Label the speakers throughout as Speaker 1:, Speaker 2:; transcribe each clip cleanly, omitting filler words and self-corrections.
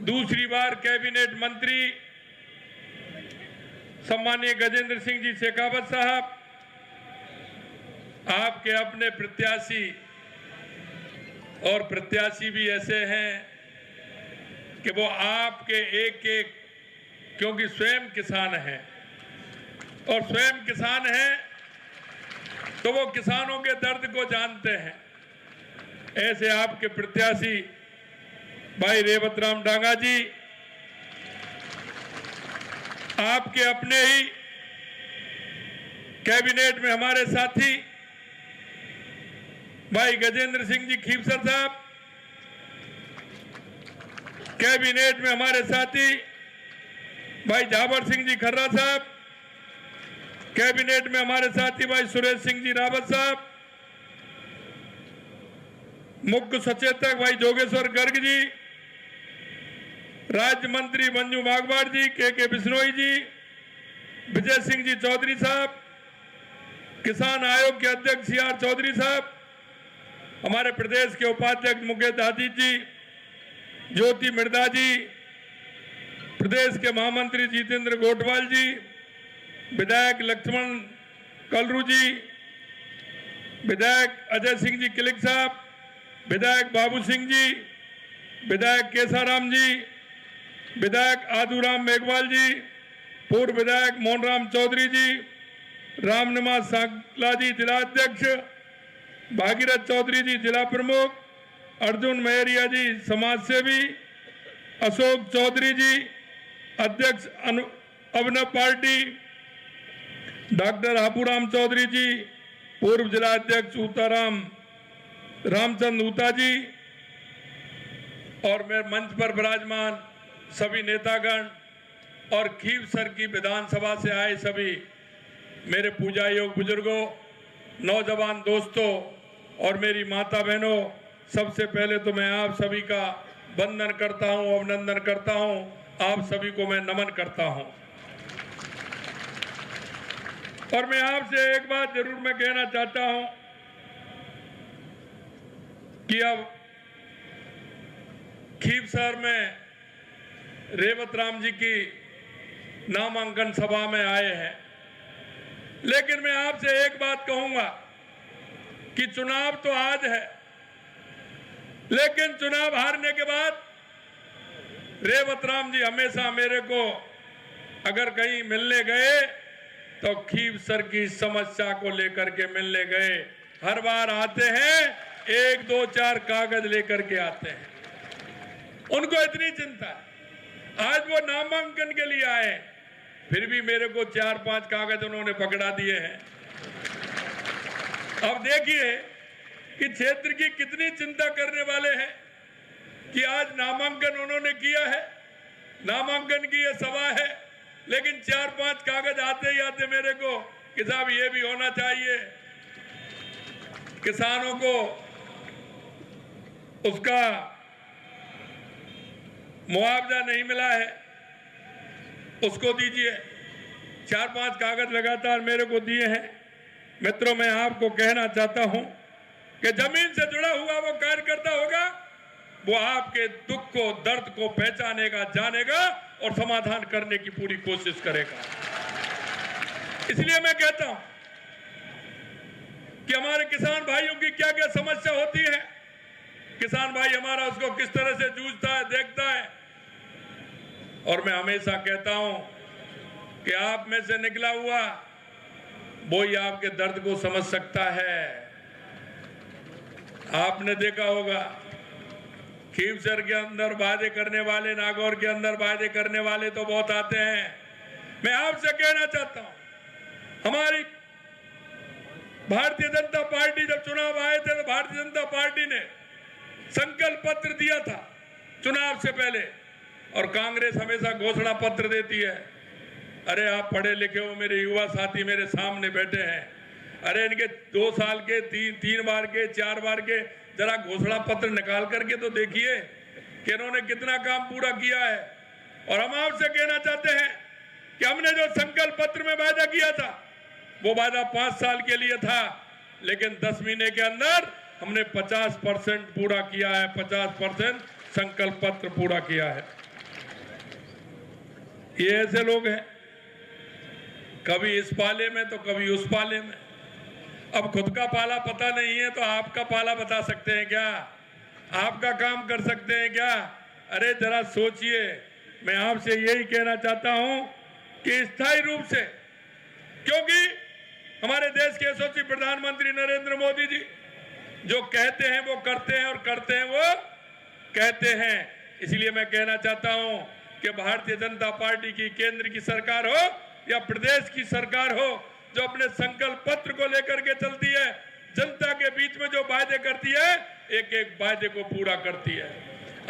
Speaker 1: दूसरी बार कैबिनेट मंत्री सम्मानीय गजेंद्र सिंह जी शेखावत साहब, आपके अपने प्रत्याशी, और प्रत्याशी भी ऐसे हैं कि वो आपके एक एक, क्योंकि स्वयं किसान हैं और स्वयं किसान हैं तो वो किसानों के दर्द को जानते हैं। ऐसे आपके प्रत्याशी भाई रेवत राम डांगा जी, आपके अपने ही कैबिनेट में हमारे साथी भाई गजेंद्र सिंह जी खीवसर साहब, कैबिनेट में हमारे साथी भाई झावर सिंह जी खर्रा साहब, कैबिनेट में हमारे साथी भाई सुरेश सिंह जी रावत साहब, मुख्य सचेतक भाई जोगेश्वर गर्ग जी, राज्य मंत्री मंजू मागवाड़ जी, के बिश्नोई जी, विजय सिंह जी चौधरी साहब, किसान आयोग के अध्यक्ष CR चौधरी साहब, हमारे प्रदेश के उपाध्यक्ष मुकेश दादी जी, ज्योति मिर्दा जी, प्रदेश के महामंत्री जितेंद्र गोटवाल जी, विधायक लक्ष्मण कलरू जी, विधायक अजय सिंह जी किलिक साहब, विधायक बाबू सिंह जी, विधायक केसाराम जी, विधायक आदूराम मेघवाल जी, पूर्व विधायक मोहनराम चौधरी जी, रामनिवास सांगला जी जिला अध्यक्ष, भागीरथ चौधरी जी जिला प्रमुख, अर्जुन मेहरिया जी समाज सेवी, अशोक चौधरी जी अध्यक्ष अभिनव पार्टी, डॉक्टर हापूराम चौधरी जी पूर्व जिला अध्यक्ष ऊताराम रामचंद ऊता जी, और मैं मंच पर विराजमान सभी नेतागण और खीवसर की विधानसभा से आए सभी मेरे पूजा योग बुजुर्गों, नौजवान दोस्तों और मेरी माता बहनों, सबसे पहले तो मैं आप सभी का वंदन करता हूं, अभिनंदन करता हूं, आप सभी को मैं नमन करता हूं। और मैं आपसे एक बात जरूर मैं कहना चाहता हूं कि अब खीवसर में रेवत राम जी की नामांकन सभा में आए हैं, लेकिन मैं आपसे एक बात कहूंगा कि चुनाव तो आज है, लेकिन चुनाव हारने के बाद रेवत राम जी हमेशा मेरे को अगर कहीं मिलने गए तो खीवसर की समस्या को लेकर के मिलने गए। हर बार आते हैं 1, 2, 4 कागज लेकर के आते हैं, उनको इतनी चिंता है। आज वो नामांकन के लिए आए, फिर भी मेरे को 4-5 कागज उन्होंने पकड़ा दिए हैं। अब देखिए कि क्षेत्र की कितनी चिंता करने वाले हैं कि आज नामांकन उन्होंने किया है, नामांकन की यह सभा है, लेकिन 4-5 कागज आते ही आते मेरे को कि साहब ये भी होना चाहिए, किसानों को उसका मुआवजा नहीं मिला है उसको दीजिए। 4-5 कागज लगातार मेरे को दिए हैं। मित्रों, मैं आपको कहना चाहता हूं कि जमीन से जुड़ा हुआ वो कार्यकर्ता होगा, वो आपके दुख को, दर्द को पहचानेगा, जानेगा और समाधान करने की पूरी कोशिश करेगा। इसलिए मैं कहता हूं कि हमारे किसान भाइयों की क्या क्या समस्या होती है, किसान भाई हमारा उसको किस तरह से जूझता है, देखता है। और मैं हमेशा कहता हूं कि आप में से निकला हुआ वो ही आपके दर्द को समझ सकता है। आपने देखा होगा खीवसर के अंदर वादे करने वाले, नागौर के अंदर वादे करने वाले तो बहुत आते हैं। मैं आपसे कहना चाहता हूं, हमारी भारतीय जनता पार्टी जब चुनाव आए थे तो भारतीय जनता पार्टी ने संकल्प पत्र दिया था चुनाव से पहले, और कांग्रेस हमेशा घोषणा पत्र देती है। अरे आप पढ़े लिखे हो, मेरे युवा साथी मेरे सामने बैठे हैं, अरे इनके 2 साल के 3 बार के 4 बार के जरा घोषणा पत्र निकाल करके तो देखिए कि इन्होंने कितना काम पूरा किया है। और हम आपसे कहना चाहते हैं कि हमने जो संकल्प पत्र में वादा किया था वो वादा 5 साल के लिए था, लेकिन 10 महीने के अंदर हमने 50% पूरा किया है, 50% संकल्प पत्र पूरा किया है। ये ऐसे लोग हैं, कभी इस पाले में तो कभी उस पाले में। अब खुद का पाला पता नहीं है तो आपका पाला बता सकते हैं क्या? आपका काम कर सकते हैं क्या? अरे जरा सोचिए। मैं आपसे यही कहना चाहता हूं कि स्थायी रूप से, क्योंकि हमारे देश के यशस्वी प्रधानमंत्री नरेंद्र मोदी जी जो कहते हैं वो करते हैं और करते हैं वो कहते हैं। इसलिए मैं कहना चाहता हूं कि भारतीय जनता पार्टी की केंद्र की सरकार हो या प्रदेश की सरकार हो, जो अपने संकल्प पत्र को लेकर के चलती है, जनता के बीच में जो वायदे करती है, एक एक वायदे को पूरा करती है।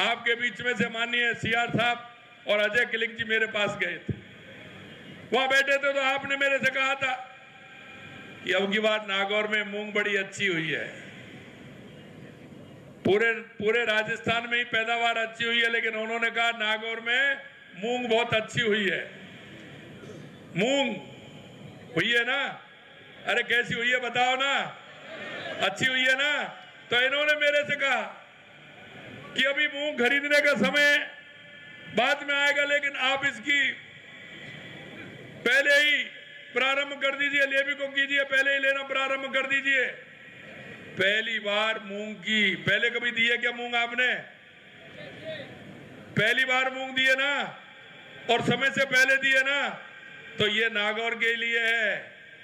Speaker 1: आपके बीच में से माननीय सीआर साहब और अजय किलिक जी मेरे पास गए थे, वहां बैठे थे, तो आपने मेरे से कहा था कि अब की बात नागौर में मूंग बड़ी अच्छी हुई है। पूरे राजस्थान में ही पैदावार अच्छी हुई है, लेकिन उन्होंने कहा नागौर में मूंग बहुत अच्छी हुई है। मूंग हुई है ना? अरे कैसी हुई है बताओ ना? अच्छी हुई है ना? तो इन्होंने मेरे से कहा कि अभी मूंग खरीदने का समय बाद में आएगा, लेकिन आप इसकी पहले ही प्रारंभ कर दीजिए, लेवी को कीजिए, पहले ही लेना प्रारंभ कर दीजिए। पहली बार मूंग की, पहले कभी दिए क्या मूंग आपने? पहली बार मूंग दिए ना, और समय से पहले दिए ना, तो ये नागौर के लिए है।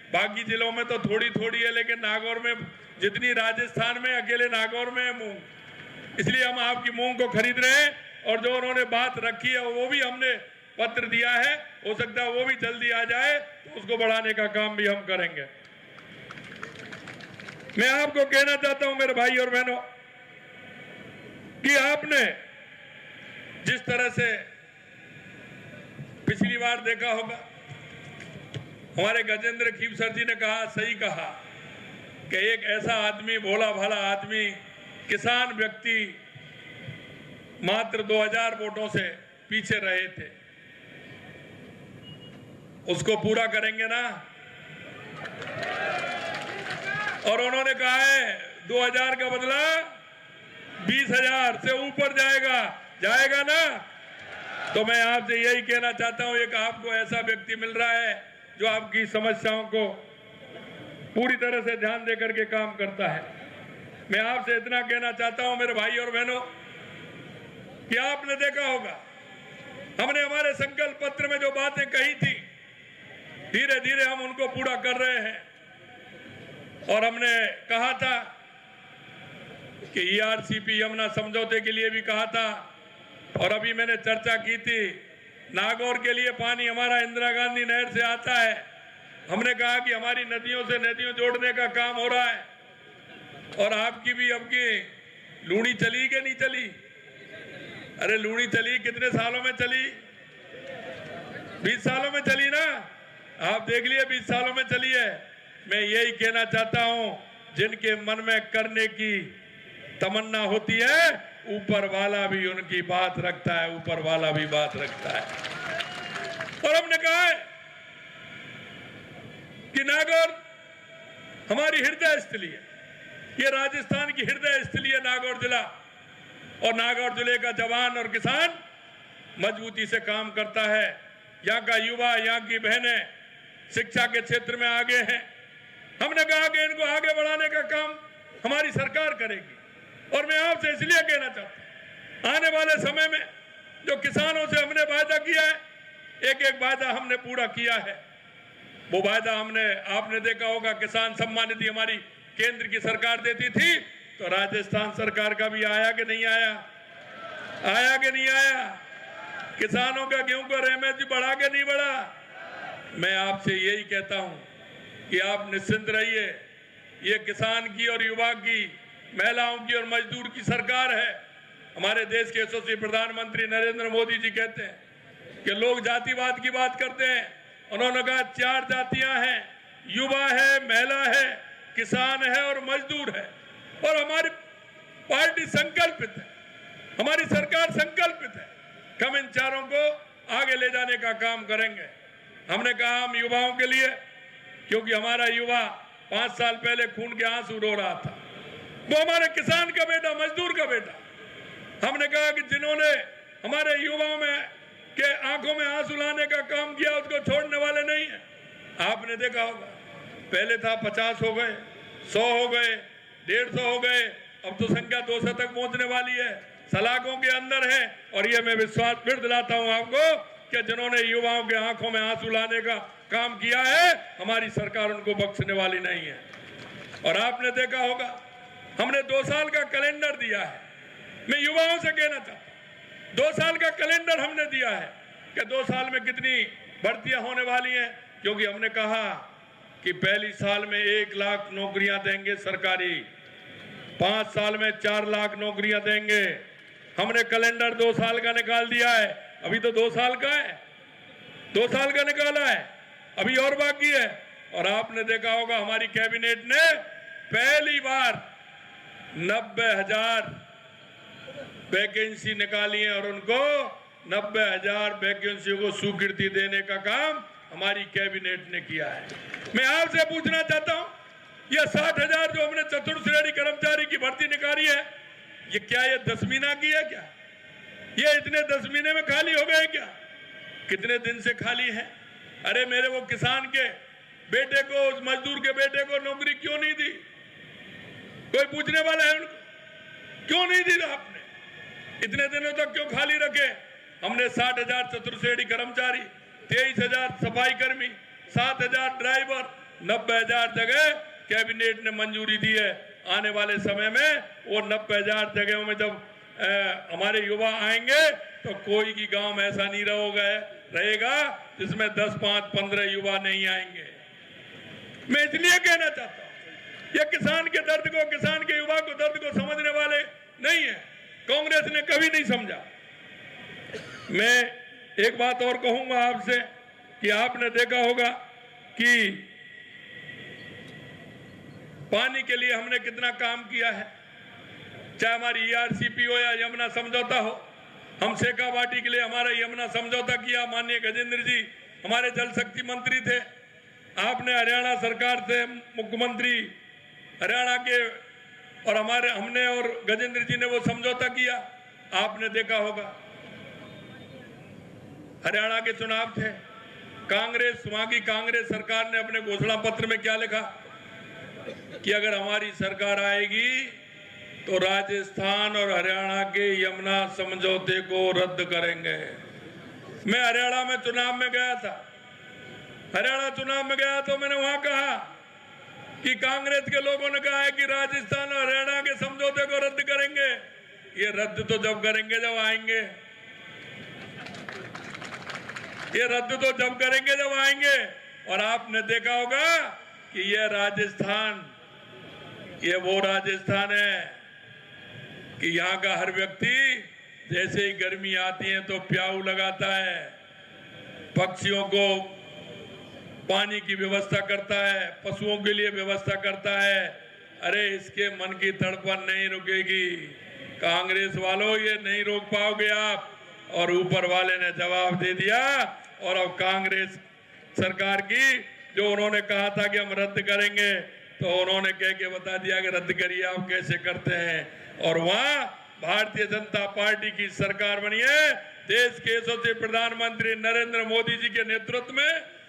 Speaker 1: बाकी जिलों में तो थोड़ी थोड़ी है, लेकिन नागौर में जितनी राजस्थान में, अकेले नागौर में है मूंग। इसलिए हम आपकी मूंग को खरीद रहे हैं, और जो उन्होंने बात रखी है वो भी हमने पत्र दिया है, हो सकता है वो भी जल्दी आ जाए, तो उसको बढ़ाने का काम भी हम करेंगे। मैं आपको कहना चाहता हूं मेरे भाई और बहनों कि आपने जिस तरह से पिछली बार देखा होगा, हमारे गजेंद्र खीवसर जी ने कहा, सही कहा, कि एक ऐसा आदमी, भोला भाला आदमी, किसान व्यक्ति मात्र 2000 वोटों से पीछे रहे थे, उसको पूरा करेंगे ना? और उन्होंने कहा है 2000 का बदला 20,000 से ऊपर जाएगा, जाएगा ना? तो मैं आपसे यही कहना चाहता हूं, एक आपको ऐसा व्यक्ति मिल रहा है जो आपकी समस्याओं को पूरी तरह से ध्यान देकर के काम करता है। मैं आपसे इतना कहना चाहता हूं मेरे भाई और बहनों कि आपने देखा होगा, हमने हमारे संकल्प पत्र में जो बातें कही थी, धीरे धीरे हम उनको पूरा कर रहे हैं। और हमने कहा था कि ईआरसीपी यमुना समझौते के लिए भी कहा था, और अभी मैंने चर्चा की थी, नागौर के लिए पानी हमारा इंदिरा गांधी नहर से आता है। हमने कहा कि हमारी नदियों से नदियों जोड़ने का काम हो रहा है, और आपकी भी अब की लूणी चली कि नहीं चली? अरे लूणी चली, कितने सालों में चली? 20 सालों में चली ना? आप देख लिए 20 सालों में चली है। मैं यही कहना चाहता हूं, जिनके मन में करने की तमन्ना होती है, ऊपर वाला भी उनकी बात रखता है, ऊपर वाला भी बात रखता है। और हमने कहा है कि नागौर हमारी हृदय स्थली है, ये राजस्थान की हृदय स्थली है नागौर जिला, और नागौर जिले का जवान और किसान मजबूती से काम करता है। यहाँ का युवा, यहाँ की बहनें शिक्षा के क्षेत्र में आगे हैं। हमने कहा कि इनको आगे बढ़ाने का काम हमारी सरकार करेगी। और मैं आपसे इसलिए कहना चाहता हूं, आने वाले समय में जो किसानों से हमने वायदा किया है, एक एक वायदा हमने पूरा किया है। वो वायदा हमने, आपने देखा होगा, किसान सम्मान निधि हमारी केंद्र की सरकार देती थी, तो राजस्थान सरकार का भी आया कि नहीं आया? आया कि नहीं आया? किसानों का गेहूं का एमएसपी बढ़ा के नहीं बढ़ा? मैं आपसे यही कहता हूं कि आप निश्चिंत रहिए, ये किसान की और युवा की, महिलाओं की और मजदूर की सरकार है। हमारे देश के यशस्वी प्रधानमंत्री नरेंद्र मोदी जी कहते हैं कि लोग जातिवाद की बात करते हैं, उन्होंने कहा 4 जातियां हैं, युवा है, महिला है, किसान है और मजदूर है। और हमारी पार्टी संकल्पित है, हमारी सरकार संकल्पित है कि हम इन चारों को आगे ले जाने का काम करेंगे। हमने कहा हम युवाओं के लिए, क्योंकि हमारा युवा 5 साल पहले खून के आंसू रो रहा था, वो हमारे किसान का बेटा, मजदूर का बेटा। हमने कहा कि जिन्होंने हमारे युवाओं में कि आंखों में आंसू लाने का काम किया उसको छोड़ने वाले नहीं है। आपने देखा होगा, पहले था 50 हो गए, 100 हो गए, 150 हो गए, अब तो संख्या 200 तक पहुंचने वाली है, सलाखों के अंदर है। और ये मैं विश्वास फिर दिलाता हूं आपको कि जिन्होंने युवाओं के आंखों में आंसू लाने का काम किया है, हमारी सरकार उनको बख्शने वाली नहीं है। और आपने देखा होगा, हमने 2 साल का कैलेंडर दिया है। मैं युवाओं से कहना चाहता हूं, 2 साल का कैलेंडर हमने दिया है कि 2 साल में कितनी भर्तियां होने वाली हैं, क्योंकि हमने कहा कि पहली साल में 1 लाख नौकरियां देंगे सरकारी, 5 साल में 4 लाख नौकरियां देंगे। हमने कैलेंडर 2 साल का निकाल दिया है, अभी तो 2 साल का है, 2 साल का निकाला है, अभी और बाकी है। और आपने देखा होगा, हमारी कैबिनेट ने पहली बार 90,000 वैकेंसी निकाली है और उनको 90,000 वैकेंसियों को स्वीकृति देने का काम हमारी कैबिनेट ने किया है। मैं आपसे पूछना चाहता हूं, यह 60,000 जो हमने चतुर्थ श्रेणी कर्मचारी की भर्ती निकाली है, ये क्या ये 10 महीना की है क्या? ये इतने 10 महीने में खाली हो गए क्या? कितने दिन से खाली है? अरे मेरे वो किसान के बेटे को, उस मजदूर के बेटे को नौकरी क्यों नहीं दी? कोई पूछने वाला है उनको? क्यों नहीं दी आपने? इतने दिनों तक क्यों खाली रखे? हमने 60,000 चतुर्थ श्रेणी कर्मचारी, 23,000 सफाई कर्मी, 7,000 ड्राइवर, 90,000 जगह कैबिनेट ने मंजूरी दी है। आने वाले समय में वो 90,000 जगहों में जब हमारे युवा आएंगे तो कोई भी गांव ऐसा नहीं रहेगा जिसमें 10, 5, 15 युवा नहीं आएंगे। मैं इसलिए कहना चाहता हूं, यह किसान के दर्द को, किसान के युवा को दर्द को समझने वाले नहीं है। कांग्रेस ने कभी नहीं समझा। मैं एक बात और कहूंगा आपसे कि आपने देखा होगा कि पानी के लिए हमने कितना काम किया है, चाहे हमारी ERCP हो या यमुना समझौता हो। हम शेखावाटी के लिए हमारा यमुना समझौता किया, माननीय गजेंद्र जी हमारे जल शक्ति मंत्री थे। आपने हरियाणा सरकार से मुख्यमंत्री हरियाणा के और हमने और गजेंद्र जी ने वो समझौता किया। आपने देखा होगा, हरियाणा के चुनाव थे, कांग्रेस, वहां की कांग्रेस सरकार ने अपने घोषणा पत्र में क्या लिखा कि अगर हमारी सरकार आएगी तो राजस्थान और हरियाणा के यमुना समझौते को रद्द करेंगे। मैं हरियाणा में चुनाव में गया था, हरियाणा चुनाव में गया तो मैंने वहां कहा कि कांग्रेस के लोगों ने कहा है कि राजस्थान और हरियाणा के समझौते को रद्द करेंगे। ये रद्द तो जब करेंगे जब आएंगे, ये रद्द तो जब करेंगे जब आएंगे। और आपने देखा होगा कि ये राजस्थान, ये वो राजस्थान है कि यहाँ का हर व्यक्ति जैसे ही गर्मी आती है तो प्याऊ लगाता है, पक्षियों को पानी की व्यवस्था करता है, पशुओं के लिए व्यवस्था करता है। अरे इसके मन की तड़पन नहीं रुकेगी। कांग्रेस वालों, ये नहीं रोक पाओगे आप। और ऊपर वाले ने जवाब दे दिया। और अब कांग्रेस सरकार की जो उन्होंने कहा था कि हम रद्द करेंगे, तो उन्होंने कह के बता दिया कि रद्द करिए, आप कैसे करते हैं। और वहां भारतीय जनता पार्टी की सरकार बनी है। देश के यशस्वी प्रधानमंत्री नरेंद्र मोदी जी के नेतृत्व में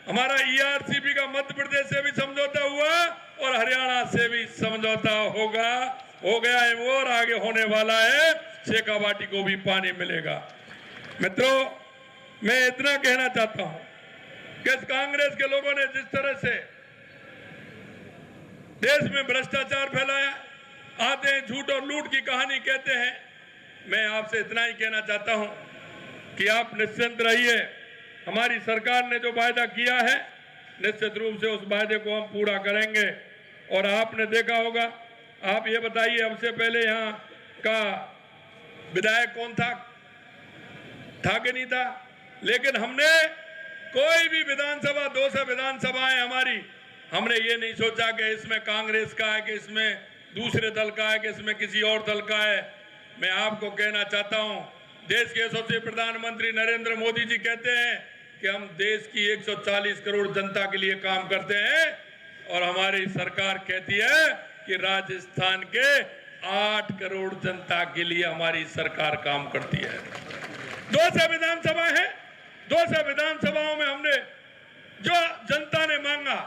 Speaker 1: हमारा ERCP का मध्य प्रदेश से भी समझौता हुआ और हरियाणा से भी समझौता हो गया है वो, और आगे होने वाला है। शेखावाटी को भी पानी मिलेगा। मित्रों, मैं इतना कहना चाहता हूं कि कांग्रेस के लोगों ने जिस तरह से देश में भ्रष्टाचार फैलाया, आते हैं झूठ और लूट की कहानी कहते हैं। मैं आपसे इतना ही कहना चाहता हूं कि आप निश्चिंत रहिए। हमारी सरकार ने जो वायदा किया है, निश्चित रूप से उस वायदे को हम पूरा करेंगे। और आपने देखा होगा, आप ये बताइए, हमसे पहले यहाँ का विधायक कौन था कि नहीं था? लेकिन हमने कोई भी विधानसभा, 200 विधानसभाएं हमारी, हमने ये नहीं सोचा कि इसमें कांग्रेस का है, कि इसमें दूसरे दल का है, कि इसमें किसी और दल का है। मैं आपको कहना चाहता हूं, देश के यशस्वी प्रधानमंत्री नरेंद्र मोदी जी कहते हैं कि हम देश की 140 करोड़ जनता के लिए काम करते हैं। और हमारी सरकार कहती है कि राजस्थान के 8 करोड़ जनता के लिए हमारी सरकार काम करती है। 200 विधानसभा है, 200 विधानसभाओं में हमने जो जनता ने मांगा,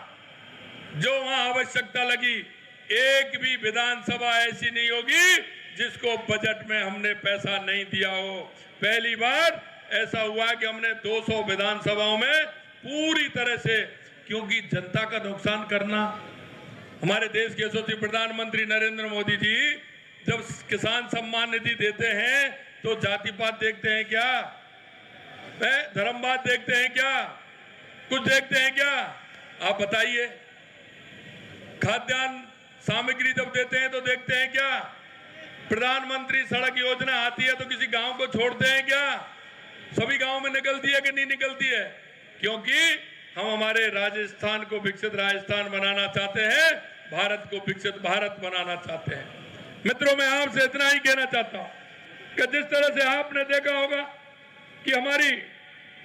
Speaker 1: जो वहां आवश्यकता लगी, एक भी विधानसभा ऐसी नहीं होगी जिसको बजट में हमने पैसा नहीं दिया हो। पहली बार ऐसा हुआ कि हमने 200 विधानसभाओं में पूरी तरह से, क्योंकि जनता का नुकसान करना, हमारे देश के यशस्वी प्रधानमंत्री नरेंद्र मोदी जी जब किसान सम्मान निधि देते हैं तो जाति पात देखते हैं क्या, धर्मवाद देखते हैं क्या, कुछ देखते हैं क्या? आप बताइए। खाद्यान्न सामग्री जब देते हैं तो देखते हैं क्या? प्रधानमंत्री सड़क योजना आती है तो किसी गांव को छोड़ते हैं क्या? सभी गांव में निकलती है कि नहीं निकलती है? क्योंकि हम हमारे राजस्थान को विकसित राजस्थान बनाना चाहते हैं, भारत को विकसित भारत बनाना चाहते हैं। मित्रों, मैं आपसे इतना ही कहना चाहता हूं कि जिस तरह से आपने देखा होगा कि हमारी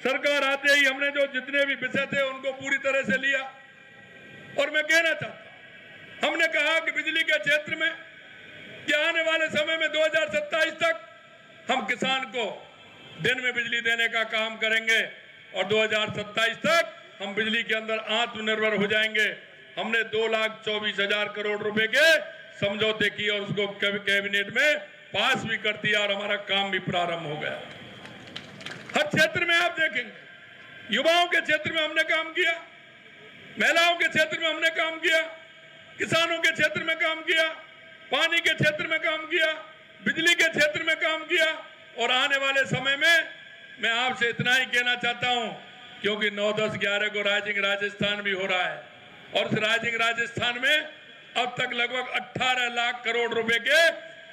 Speaker 1: सरकार आते ही हमने जो जितने भी विषय थे उनको पूरी तरह से लिया, और मैं कहना चाहता हूं, हमने कहा कि बिजली के क्षेत्र में कि आने वाले समय में 2027 तक हम किसान को दिन में बिजली देने का काम करेंगे और 2027 तक हम बिजली के अंदर आत्मनिर्भर हो जाएंगे। हमने 2,24,000 करोड़ रुपए के समझौते किए और उसको कैबिनेट में पास भी कर दिया और हमारा काम भी प्रारंभ हो गया। हर क्षेत्र में आप देखेंगे, युवाओं के क्षेत्र में हमने काम किया, महिलाओं के क्षेत्र में हमने काम किया, किसानों के क्षेत्र में काम किया, पानी के क्षेत्र में काम किया, बिजली के क्षेत्र में काम किया। और आने वाले समय में मैं आपसे इतना ही कहना चाहता हूं, क्योंकि 9, 10, 11 को राइजिंग राजस्थान भी हो रहा है, और उस राइजिंग राजस्थान में अब तक लगभग 18 लाख करोड़ रुपए के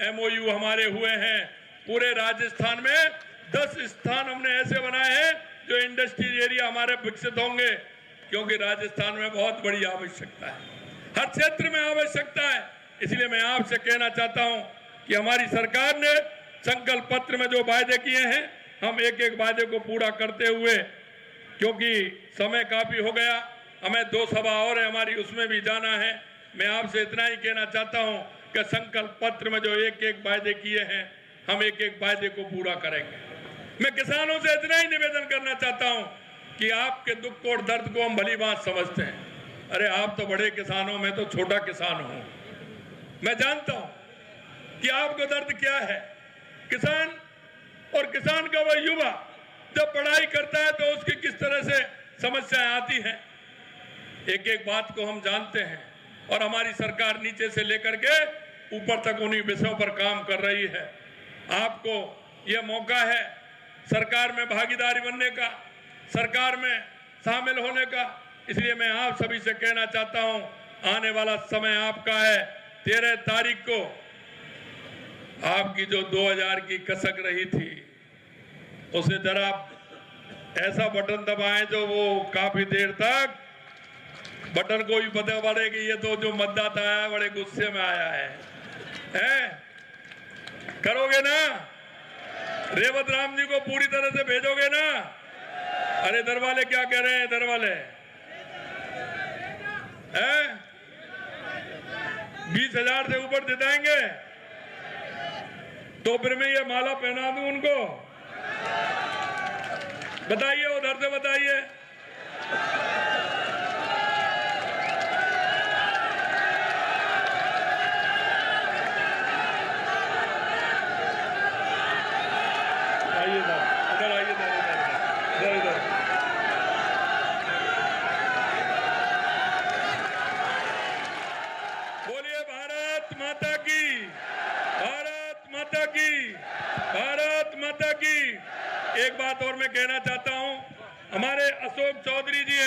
Speaker 1: MOU हमारे हुए हैं। पूरे राजस्थान में 10 स्थान हमने ऐसे बनाए हैं जो इंडस्ट्रियल एरिया हमारे विकसित होंगे, क्योंकि राजस्थान में बहुत बड़ी आवश्यकता है, हर क्षेत्र में आवश्यकता है। इसलिए मैं आपसे कहना चाहता हूं कि हमारी सरकार ने संकल्प पत्र में जो वायदे किए हैं, हम एक एक वायदे को पूरा करते हुए, क्योंकि समय काफी हो गया, हमें 2 सभा और है हमारी, उसमें भी जाना है। मैं आपसे इतना ही कहना चाहता हूं कि संकल्प पत्र में जो एक एक वायदे किए हैं, हम एक एक वायदे को पूरा करेंगे। मैं किसानों से इतना ही निवेदन करना चाहता हूं कि आपके दुख को और दर्द को हम भली बात समझते हैं। अरे आप तो बड़े किसान हो, मैं तो छोटा किसान हूं। मैं जानता हूं कि आपको दर्द क्या है। किसान और किसान का वह युवा जब पढ़ाई करता है तो उसकी किस तरह से समस्याएं आती हैं, एक एक बात को हम जानते हैं। और हमारी सरकार नीचे से लेकर के ऊपर तक उन्हीं विषयों पर काम कर रही है। आपको यह मौका है सरकार में भागीदारी बनने का, सरकार में शामिल होने का। इसलिए मैं आप सभी से कहना चाहता हूं, आने वाला समय आपका है। 13 तारीख को आपकी जो 2000 की कसक रही थी, उसे जरा ऐसा बटन दबाएं जो वो काफी देर तक बटन को भी पता पड़े कि ये तो जो मतदाता आया बड़े गुस्से में आया है? करोगे ना? रेवत राम जी को पूरी तरह से भेजोगे ना? अरे दरवाले क्या कह रहे हैं? दरवाले 20,000 से ऊपर जिताएंगे तो फिर मैं ये माला पहना दूं उनको? बताइए, उधर से बताइए। आइए इधर, इधर आइए, इधर इधर। बोलिए भारत माता की, भारत माता की, भारत माता की। एक बात और मैं कहना चाहता हूं, हमारे अशोक चौधरी जी